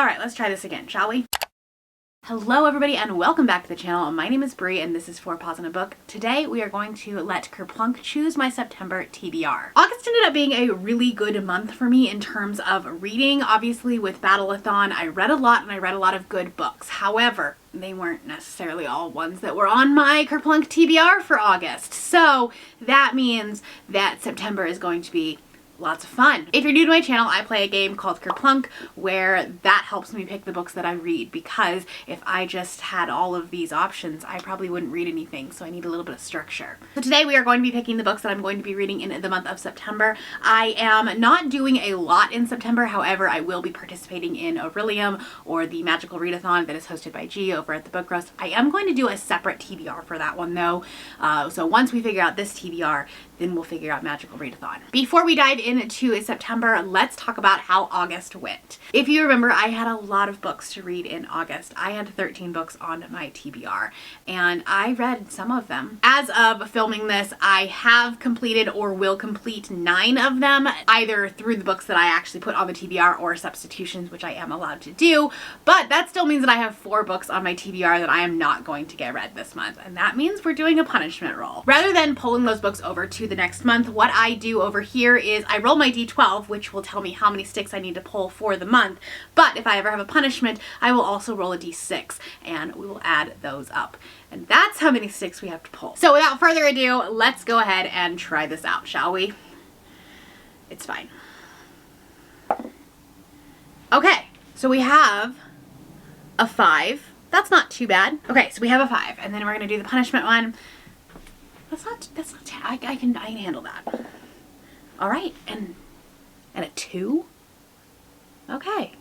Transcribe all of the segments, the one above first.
All right, let's try this again, shall we? Hello everybody and welcome back to the channel. My name is Bree and this is 4 Paws in a Book. Today we are going to let Kerplunk choose my September TBR. August ended up being a really good month for me in terms of reading. Obviously with Battle-a-thon I read a lot and I read a lot of good books. However, they weren't necessarily all ones that were on my Kerplunk TBR for August. So that means that September is going to be lots of fun. If you're new to my channel, I play a game called Kerplunk where that helps me pick the books that I read, because if I just had all of these options, I probably wouldn't read anything, so I need a little bit of structure. So today we are going to be picking the books that I'm going to be reading in the month of September. I am not doing a lot in September, however, I will be participating in Aurelium or the Magical Readathon that is hosted by G over at the Book Roast. I am going to do a separate TBR for that one though, so once we figure out this TBR, then we'll figure out Magical Readathon. Before we dive into September, let's talk about how August went. If you remember, I had a lot of books to read in August. I had 13 books on my TBR, and I read some of them. As of filming this, I have completed or will complete 9 of them, either through the books that I actually put on the TBR or substitutions, which I am allowed to do, but that still means that I have 4 books on my TBR that I am not going to get read this month, and that means we're doing a punishment roll. Rather than pulling those books over to the next month, what I do over here is I roll my d12, which will tell me how many sticks I need to pull for the month, but if I ever have a punishment, I will also roll a d6 and we will add those up. And that's how many sticks we have to pull. So without further ado, let's go ahead and try this out, shall we? It's fine. Okay, so we have a 5. That's not too bad. Okay, so we have a 5, and then we're gonna do the punishment one. That's not I can handle that. All right, and a 2? Okay.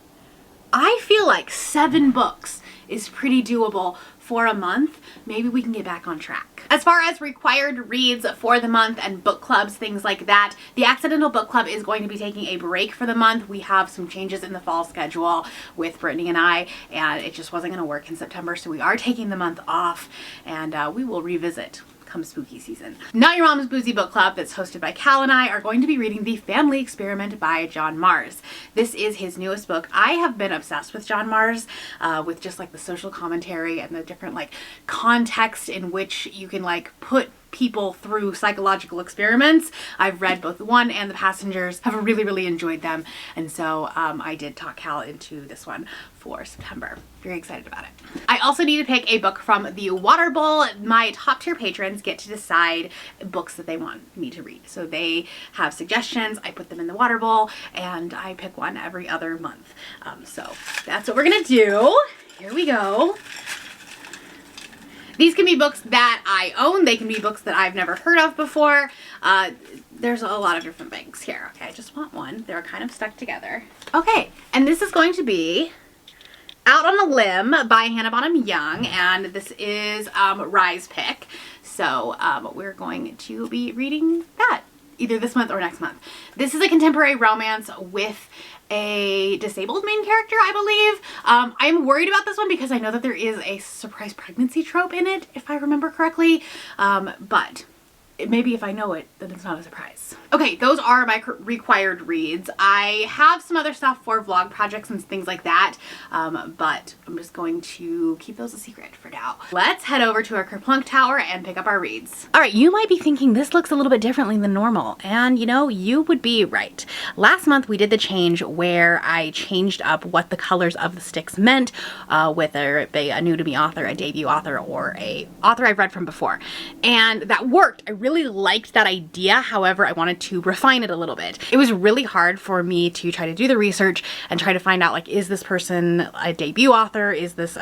I feel like 7 books is pretty doable for a month. Maybe we can get back on track. As far as required reads for the month and book clubs, things like that, the Accidental Book Club is going to be taking a break for the month. We have some changes in the fall schedule with Brittany and I, and it just wasn't going to work in September, so we are taking the month off, and we will revisit come spooky season. Not Your Mom's Boozy Book Club, that's hosted by Cal and I, are going to be reading The Family Experiment by John Mars. This is his newest book. I have been obsessed with John Mars, with just like the social commentary and the different like context in which you can like put people through psychological experiments. I've read both The One and The Passengers, have really enjoyed them, and so I did talk Cal into this one for September. Very excited about it. I also need to pick a book from the Water Bowl. My top tier patrons get to decide books that they want me to read. So they have suggestions, I put them in the Water Bowl, and I pick one every other month. So that's what we're gonna do. Here we go. These can be books that I own. They can be books that I've never heard of before. There's a lot of different things here. Okay, I just want one. They're kind of stuck together. Okay, and this is going to be Out on a Limb by Hannah Bonham Young, and this is Rye's pick. So we're going to be reading that either this month or next month. This is a contemporary romance with a disabled main character, I believe. I'm worried about this one because I know that there is a surprise pregnancy trope in it, if I remember correctly, but maybe if I know it, then it's not a surprise. Okay, those are my required reads. I have some other stuff for vlog projects and things like that, but I'm just going to keep those a secret for now. Let's head over to our Kerplunk Tower and pick up our reads. All right, you might be thinking this looks a little bit differently than normal, and you know, you would be right. Last month we did the change where I changed up what the colors of the sticks meant, whether it be a new to me author, a debut author, or a author I've read from before, and that worked. I really liked that idea. However, I wanted to refine it a little bit. It was really hard for me to try to do the research and try to find out, like, is this person a debut author? Is this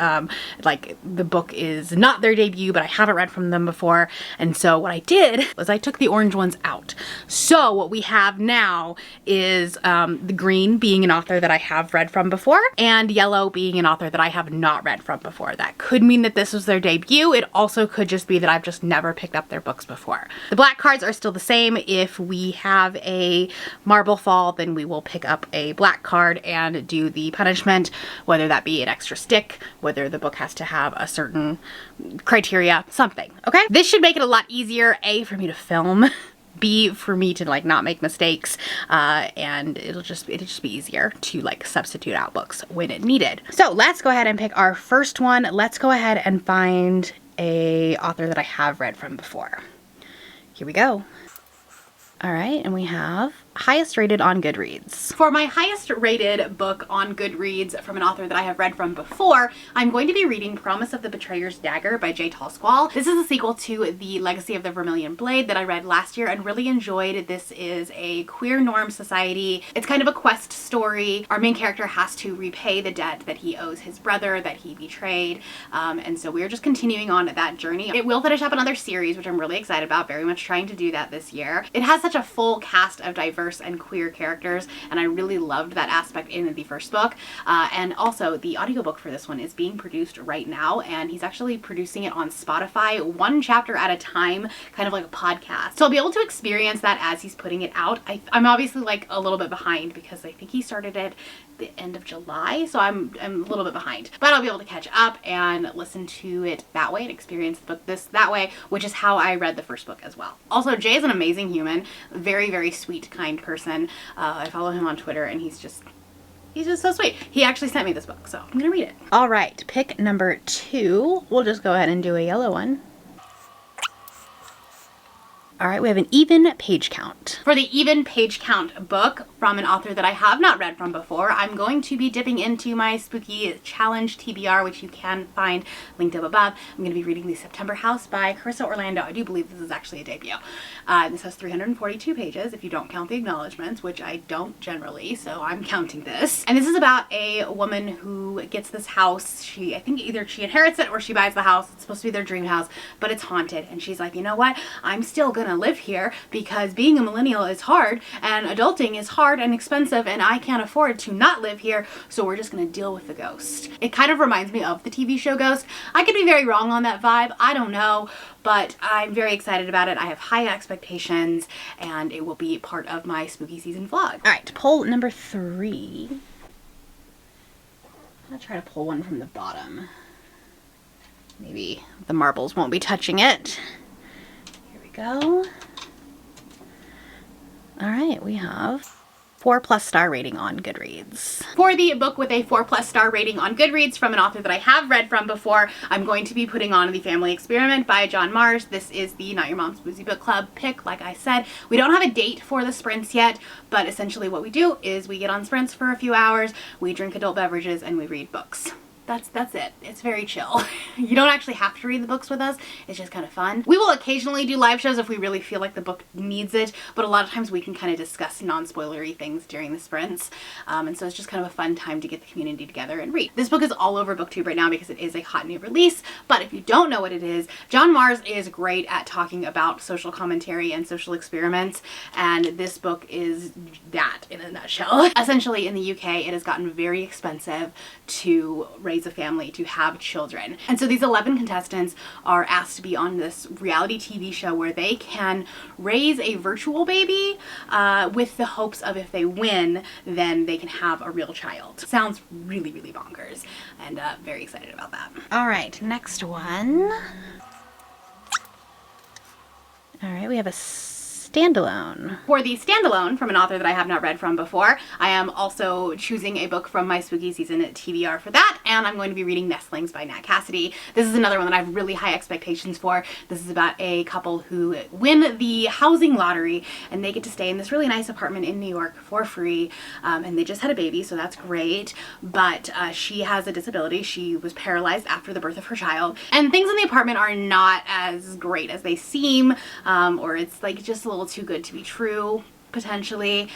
like the book is not their debut, but I haven't read from them before? And so what I did was I took the orange ones out. So what we have now is the green being an author that I have read from before, and yellow being an author that I have not read from before. That could mean that this was their debut. It also could just be that I've just never picked up their books before. The black cards are still the same. If we have a marble fall, then we will pick up a black card and do the punishment, whether that be an extra stick, whether the book has to have a certain criteria, something, okay? This should make it a lot easier, A, for me to film, be for me to like not make mistakes, and it'll just be easier to like substitute out books when it needed. So let's go ahead and pick our first one. Let's go ahead and find a author that I have read from before. Here we go. All right, and we have highest rated on Goodreads. For my highest rated book on Goodreads from an author that I have read from before, I'm going to be reading Promise of the Betrayer's Dagger by J. Squall. This is a sequel to The Legacy of the Vermilion Blade that I read last year and really enjoyed. This is a queer norm society. It's kind of a quest story. Our main character has to repay the debt that he owes his brother that he betrayed, and so we're just continuing on that journey. It will finish up another series, which I'm really excited about, very much trying to do that this year. It has such a full cast of diverse and queer characters, and I really loved that aspect in the first book. And also the audiobook for this one is being produced right now, and he's actually producing it on Spotify, one chapter at a time, kind of like a podcast. So I'll be able to experience that as he's putting it out. I'm obviously like a little bit behind because I think he started it the end of July, so I'm a little bit behind, but I'll be able to catch up and listen to it that way and experience the book that way, which is how I read the first book as well. Also, Jay is an amazing human, very, very sweet, kind person. I follow him on Twitter, and he's just so sweet. He actually sent me this book, so I'm gonna read it. All right, pick number 2. We'll just go ahead and do a yellow one. All right, we have an even page count. For the even page count book from an author that I have not read from before, I'm going to be dipping into my spooky challenge TBR, which you can find linked up above. I'm going to be reading The September House by Carissa Orlando. I do believe this is actually a debut. This has 342 pages, if you don't count the acknowledgments, which I don't generally, so I'm counting this. And this is about a woman who gets this house. I think either she inherits it or she buys the house. It's supposed to be their dream house, but it's haunted. And she's like, you know what? I'm still gonna live here because being a millennial is hard and adulting is hard and expensive, and I can't afford to not live here, so we're just gonna deal with the ghost. It kind of reminds me of the TV show Ghost. I could be very wrong on that vibe, I don't know, but I'm very excited about it. I have high expectations, and it will be part of my spooky season vlog. All right, poll number 3. I'm gonna try to pull one from the bottom. Maybe the marbles won't be touching it. Go. All right, we have 4+ star rating on Goodreads. For the book with a 4+ star rating on Goodreads from an author that I have read from before, I'm going to be putting on The Family Experiment by John Mars. This is the Not Your Mom's Boozy Book Club pick. Like I said, we don't have a date for the sprints yet, but essentially what we do is we get on sprints for a few hours, we drink adult beverages, and we read books. That's it. It's very chill. You don't actually have to read the books with us. It's just kind of fun. We will occasionally do live shows if we really feel like the book needs it, but a lot of times we can kind of discuss non-spoilery things during the sprints. And so it's just kind of a fun time to get the community together and read. This book is all over BookTube right now because it is a hot new release, but if you don't know what it is, John Mars is great at talking about social commentary and social experiments, and this book is that in a nutshell. Essentially, in the UK, it has gotten very expensive to raise a family, to have children. And so these 11 contestants are asked to be on this reality TV show where they can raise a virtual baby with the hopes of, if they win, then they can have a real child. Sounds really, really bonkers, and very excited about that. All right, next one. All right, we have a standalone. For the standalone from an author that I have not read from before, I am also choosing a book from my spooky season at TBR for that, and I'm going to be reading Nestlings by Nat Cassidy. This is another one that I have really high expectations for. This is about a couple who win the housing lottery, and they get to stay in this really nice apartment in New York for free, and they just had a baby, so that's great, but she has a disability. She was paralyzed after the birth of her child, and things in the apartment are not as great as they seem, or it's like just a little too good to be true, potentially.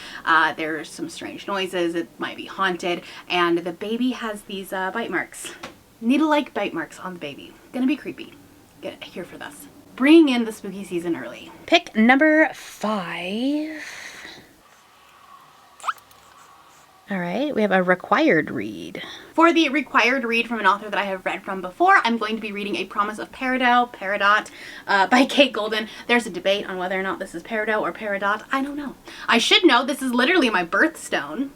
There's some strange noises, it might be haunted, and the baby has these bite marks. Needle-like bite marks on the baby. Gonna be creepy. Get here for this. Bringing in the spooky season early. Pick number 5. All right, we have a required read. For the required read from an author that I have read from before, I'm going to be reading A Promise of Peridot by Kate Golden. There's a debate on whether or not this is Peridot or Peridot. I don't know. I should know. This is literally my birthstone.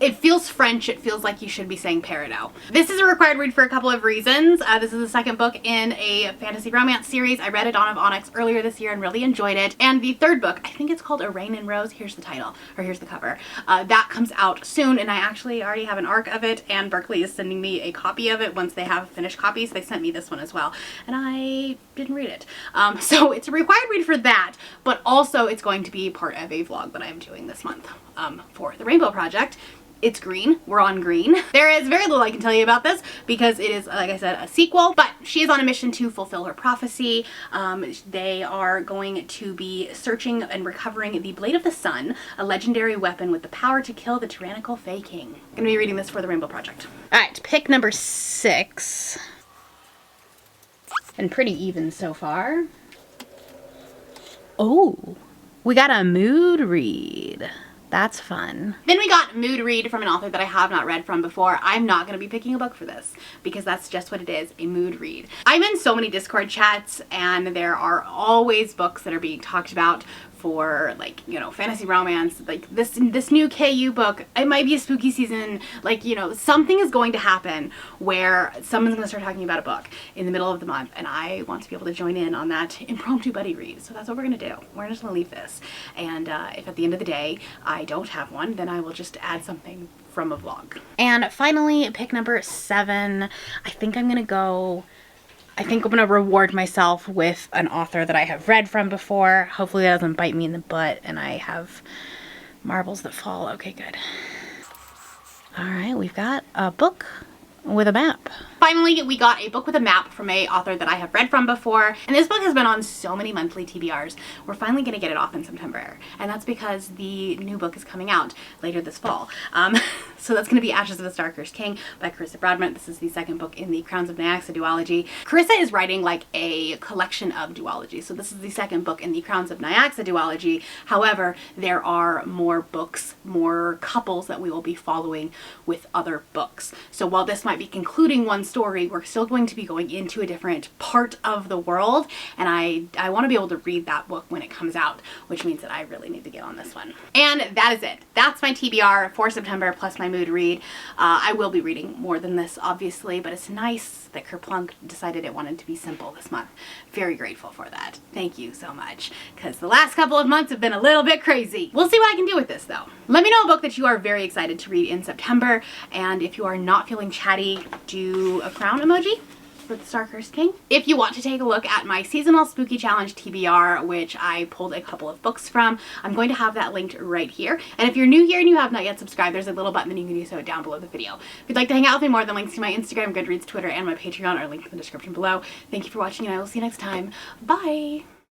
It feels French. It feels like you should be saying peridot. This is a required read for a couple of reasons. This is the second book in a fantasy romance series. I read A Dawn of Onyx earlier this year and really enjoyed it. And the third book, I think it's called A Rain and Rose. Here's the title, or here's the cover. That comes out soon, and I actually already have an arc of it, and Berkeley is sending me a copy of it once they have finished copies. They sent me this one as well, and I didn't read it. So it's a required read for that, but also it's going to be part of a vlog that I'm doing this month for the Rainbow Project. It's green. We're on green. There is very little I can tell you about this because it is, like I said, a sequel, but she is on a mission to fulfill her prophecy. They are going to be searching and recovering the Blade of the Sun, a legendary weapon with the power to kill the tyrannical Fae King. I'm gonna be reading this for the Rainbow Project. All right, pick number 6. And pretty even so far. Oh, we got a mood read. That's fun. Then we got mood read from an author that I have not read from before. I'm not going to be picking a book for this because that's just what it is, a mood read. I'm in so many Discord chats and there are always books that are being talked about for, like, you know, fantasy romance, like this new KU book. It might be a spooky season, like, you know, something is going to happen where someone's going to start talking about a book in the middle of the month, and I want to be able to join in on that impromptu buddy read. So that's what we're going to do. We're just going to leave this, and if at the end of the day I don't have one, then I will just add something from a vlog. And finally, pick number 7. I think I'm gonna reward myself with an author that I have read from before. Hopefully that doesn't bite me in the butt and I have marbles that fall. Okay, good. All right, we've got a book with a map. Finally, we got a book with a map from a author that I have read from before, and this book has been on so many monthly TBRs. We're finally gonna get it off in September, and that's because the new book is coming out later this fall. So that's gonna be Ashes of a Star-Cursed King by Carissa Broadbent. This is the second book in the Crowns of Nyaxa duology. Carissa is writing like a collection of duology, so this is the second book in the Crowns of Nyaxa duology. However, there are more books, more couples that we will be following with other books. So while this might be concluding one story, we're still going to be going into a different part of the world, and I want to be able to read that book when it comes out, which means that I really need to get on this one. And that is it. That's my TBR for September plus my mood read. I will be reading more than this, obviously, but it's nice that Kerplunk decided it wanted to be simple this month. Very grateful for that. Thank you so much, because the last couple of months have been a little bit crazy. We'll see what I can do with this, though. Let me know a book that you are very excited to read in September, and if you are not feeling chatty, do a crown emoji for the Star-Cursed King. If you want to take a look at my seasonal spooky challenge TBR, which I pulled a couple of books from, I'm going to have that linked right here. And if you're new here and you have not yet subscribed, there's a little button that you can do so down below the video. If you'd like to hang out with me more, then links to my Instagram, Goodreads, Twitter, and my Patreon are linked in the description below. Thank you for watching, and I will see you next time. Bye!